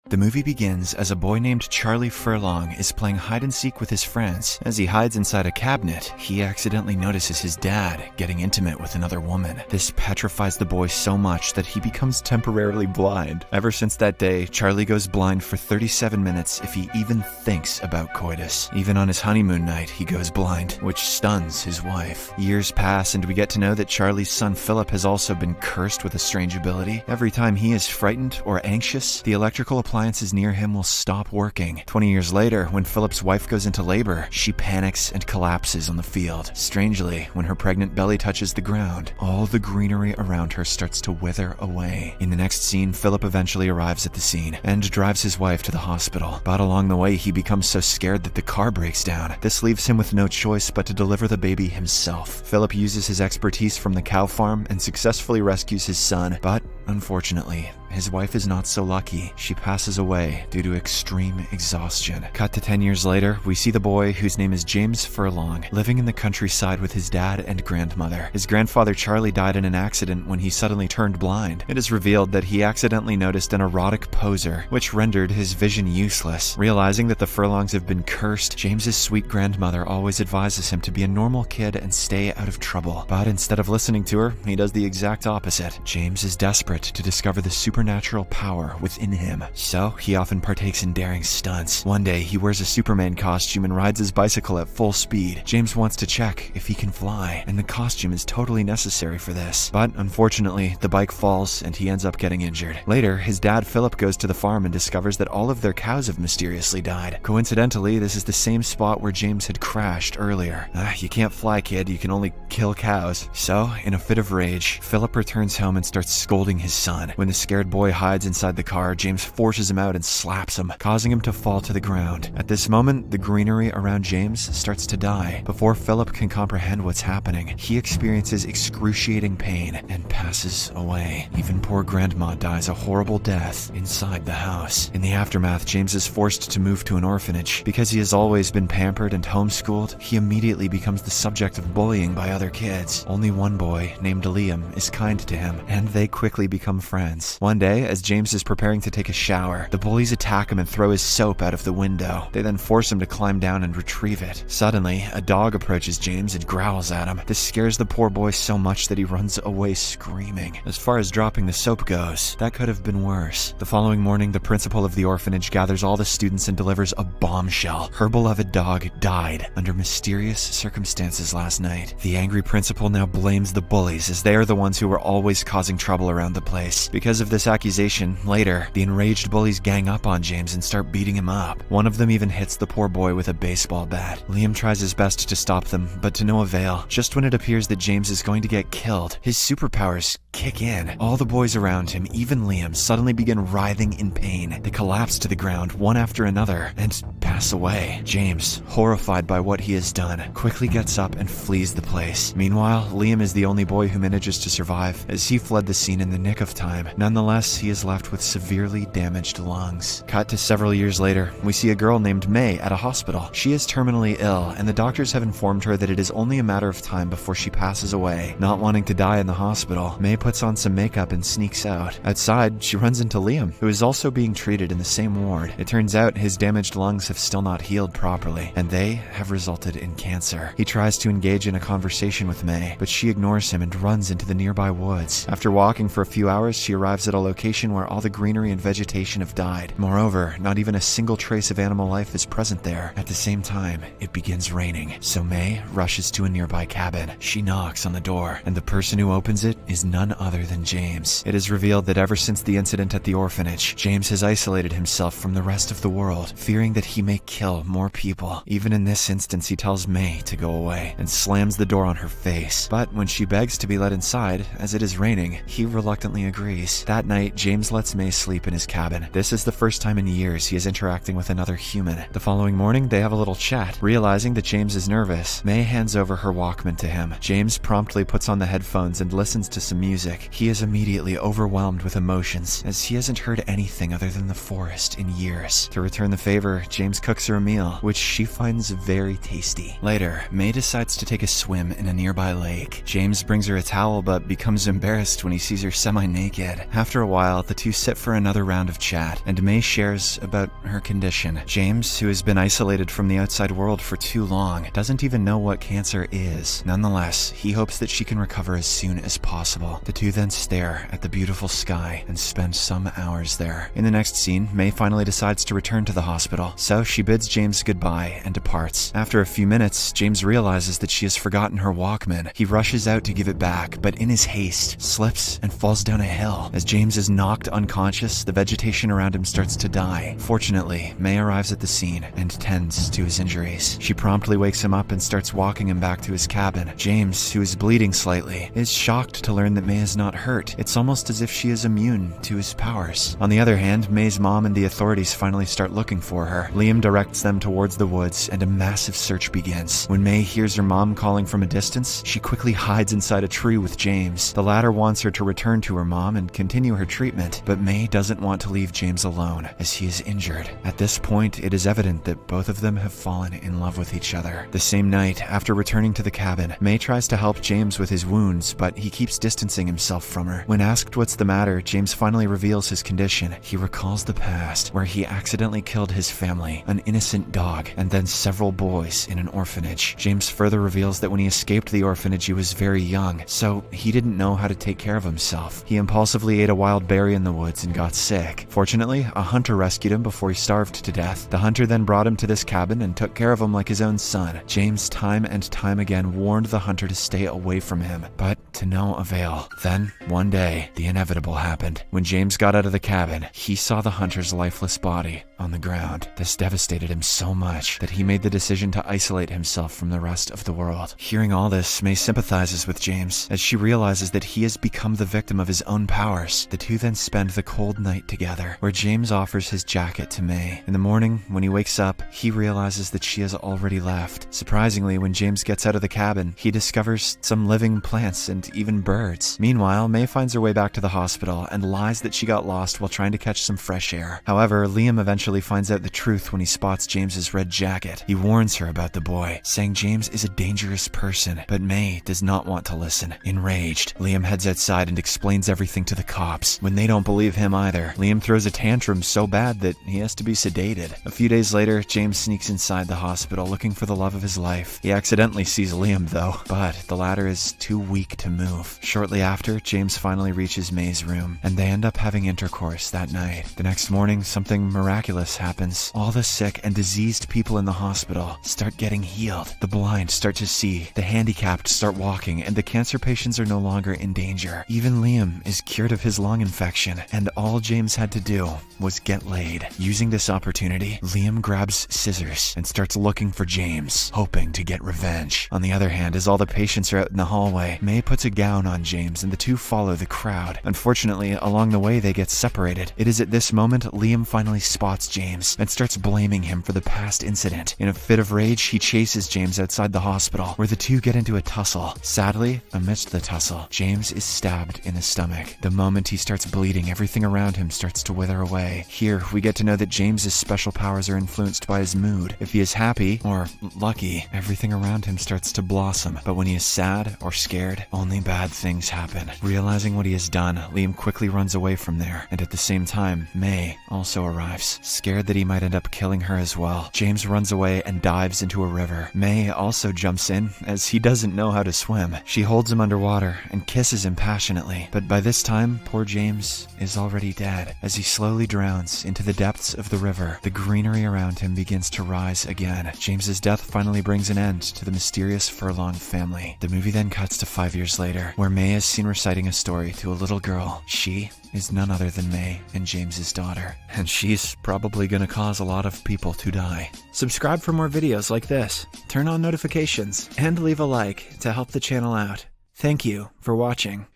The movie begins as a boy named Charlie Furlong is playing hide-and-seek with his friends. As he hides inside a cabinet, he accidentally notices his dad getting intimate with another woman. This petrifies the boy so much that he becomes temporarily blind. Ever since that day, Charlie goes blind for 37 minutes if he even thinks about coitus. Even on his honeymoon night, he goes blind, which stuns his wife. Years pass and we get to know that Charlie's son Philip has also been cursed with a strange ability. Every time he is frightened or anxious, the electrical appliances near him will stop working. 20 years later, when Philip's wife goes into labor, she panics and collapses on the field. Strangely, when her pregnant belly touches the ground, all the greenery around her starts to wither away. In the next scene, Philip eventually arrives at the scene and drives his wife to the hospital. But along the way, he becomes so scared that the car breaks down. This leaves him with no choice but to deliver the baby himself. Philip uses his expertise from the cow farm and successfully rescues his son, but unfortunately, his wife is not so lucky. She passes away due to extreme exhaustion. Cut to 10 years later, we see the boy, whose name is James Furlong, living in the countryside with his dad and grandmother. His grandfather Charlie died in an accident when he suddenly turned blind. It is revealed that he accidentally noticed an erotic poser, which rendered his vision useless. Realizing that the Furlongs have been cursed, James's sweet grandmother always advises him to be a normal kid and stay out of trouble. But instead of listening to her, he does the exact opposite. James is desperate to discover the supernatural power within him, so he often partakes in daring stunts. One day, he wears a Superman costume and rides his bicycle at full speed. James wants to check if he can fly, and the costume is totally necessary for this. But unfortunately, the bike falls and he ends up getting injured. Later, his dad Philip goes to the farm and discovers that all of their cows have mysteriously died. Coincidentally, this is the same spot where James had crashed earlier. You can't fly, kid, you can only kill cows. So, in a fit of rage, Philip returns home and starts scolding his son. When the scared boy hides inside the car, James forces him out and slaps him, causing him to fall to the ground. At this moment, the greenery around James starts to die. Before Philip can comprehend what's happening, he experiences excruciating pain and passes away. Even poor grandma dies a horrible death inside the house. In the aftermath, James is forced to move to an orphanage. Because he has always been pampered and homeschooled, he immediately becomes the subject of bullying by other kids. Only one boy, named Liam, is kind to him, and they quickly become friends. One day, as James is preparing to take a shower, the bullies attack him and throw his soap out of the window. They then force him to climb down and retrieve it. Suddenly, a dog approaches James and growls at him. This scares the poor boy so much that he runs away screaming. As far as dropping the soap goes, that could have been worse. The following morning, the principal of the orphanage gathers all the students and delivers a bombshell. Her beloved dog died under mysterious circumstances last night. The angry principal now blames the bullies, as they are the ones who were always causing trouble around the place. Because of this accusation, later, the enraged bullies gang up on James and start beating him up. One of them even hits the poor boy with a baseball bat. Liam tries his best to stop them, but to no avail. Just when it appears that James is going to get killed, his superpowers kick in. All the boys around him, even Liam, suddenly begin writhing in pain. They collapse to the ground one after another and pass away. James, horrified by what he has done, quickly gets up and flees the place. Meanwhile, Liam is the only boy who manages to survive, as he fled the scene in the nick of time. Nonetheless, he is left with severely damaged lungs. Cut to several years later, we see a girl named May at a hospital. She is terminally ill, and the doctors have informed her that it is only a matter of time before she passes away. Not wanting to die in the hospital, May puts on some makeup and sneaks out. Outside, she runs into Liam, who is also being treated in the same ward. It turns out his damaged lungs have still not healed properly, and they have resulted in cancer. He tries to engage in a conversation with May, but she ignores him and runs into the nearby woods. After walking for a few hours, she arrives at a location where all the greenery and vegetation have died. Moreover, not even a single trace of animal life is present there. At the same time, it begins raining, so May rushes to a nearby cabin. She knocks on the door, and the person who opens it is none other than James. It is revealed that ever since the incident at the orphanage, James has isolated himself from the rest of the world, fearing that he may kill more people. Even in this instance, he tells May to go away and slams the door on her face. But when she begs to be let inside, as it is raining, he reluctantly agrees. That night, James lets May sleep in his cabin. This is the first time in years he is interacting with another human. The following morning, they have a little chat. Realizing that James is nervous, May hands over her Walkman to him. James promptly puts on the headphones and listens to some music. He is immediately overwhelmed with emotions, as he hasn't heard anything other than the forest in years. To return the favor, James cooks her a meal, which she finds very tasty. Later, May decides to take a swim in a nearby lake. James brings her a towel, but becomes embarrassed when he sees her semi-naked. After a while, the two sit for another round of chat, and May shares about her condition. James, who has been isolated from the outside world for too long, doesn't even know what cancer is. Nonetheless, he hopes that she can recover as soon as possible. The two then stare at the beautiful sky and spend some hours there. In the next scene, May finally decides to return to the hospital, so she bids James goodbye and departs. After a few minutes, James realizes that she has forgotten her Walkman. He rushes out to give it back, but in his haste, slips and falls down a hill. As James is knocked unconscious, the vegetation around him starts to die. Fortunately, May arrives at the scene and tends to his injuries. She promptly wakes him up and starts walking him back to his cabin. James, who is bleeding slightly, is shocked to learn that May is not hurt. It's almost as if she is immune to his powers. On the other hand, May's mom and the authorities finally start looking for her. Liam directs them towards the woods and a massive search begins. When May hears her mom calling from a distance, she quickly hides inside a tree with James. The latter wants her to return to her mom and continue her treatment, but May doesn't want to leave James alone as he is injured. At this point, it is evident that both of them have fallen in love with each other. The same night, after returning to the cabin, May tries to help James with his wounds, but he keeps distancing himself from her. When asked what's the matter, James finally reveals his condition. He recalls the past, where he accidentally killed his family, an innocent dog, and then several boys in an orphanage. James further reveals that when he escaped the orphanage, he was very young, so he didn't know how to take care of himself. He impulsively ate a wild berry in the woods and got sick. Fortunately, a hunter rescued him before he starved to death. The hunter then brought him to this cabin and took care of him like his own son. James time and time again warned the hunter to stay away from him, but to no avail. Then, one day, the inevitable happened. When James got out of the cabin, he saw the hunter's lifeless body on the ground. This devastated him so much that he made the decision to isolate himself from the rest of the world. Hearing all this, May sympathizes with James as she realizes that he has become the victim of his own powers. The two then spend the cold night together, where James offers his jacket to May. In the morning, when he wakes up, he realizes that she has already left. Surprisingly, when James gets out of the cabin, he discovers some living plants and even birds. Meanwhile, May finds her way back to the hospital and lies that she got lost while trying to catch some fresh air. However, Liam eventually finds out the truth when he spots James's red jacket. He warns her about the boy, saying James is a dangerous person, but May does not want to listen. Enraged, Liam heads outside and explains everything to the cops. When they don't believe him either, Liam throws a tantrum so bad that he has to be sedated. A few days later, James sneaks inside the hospital looking for the love of his life. He accidentally sees Liam though, but the latter is too weak to move. Shortly after, James finally reaches May's room, and they end up having intercourse that night. The next morning, something miraculous happens. All the sick and diseased people in the hospital start getting healed. The blind start to see, the handicapped start walking, and the cancer patients are no longer in danger. Even Liam is cured of his lung infection, and all James had to do was get laid. Using this opportunity, Liam grabs scissors and starts looking for James, hoping to get revenge. On the other hand, as all the patients are out in the hallway, May puts a gown on James and the two follow the crowd. Unfortunately, along the way they get separated. It is at this moment Liam finally spots James and starts blaming him for the past incident. In a fit of rage, he chases James outside the hospital, where the two get into a tussle. Sadly, amidst the tussle, James is stabbed in the stomach. The moment he starts bleeding, everything around him starts to wither away. Here, we get to know that James's special powers are influenced by his mood. If he is happy, or lucky, everything around him starts to blossom. But when he is sad or scared, only bad things happen. Realizing what he has done, Liam quickly runs away from there, and at the same time, May also arrives, scared that he might end up killing her as well. James runs away and dives into a river. May also jumps in, as he doesn't know how to swim. She holds him underwater and kisses him passionately, but by this time, poor James is already dead. As he slowly drowns into the depths of the river, the greenery around him begins to rise again. James's death finally brings an end to the mysterious Furlong family. The movie then cuts to 5 years later, where May is seen reciting a story to a little girl. She is none other than May and James's daughter, and she's probably gonna cause a lot of people to die. Subscribe for more videos like this, turn on notifications, and leave a like to help the channel out. Thank you for watching.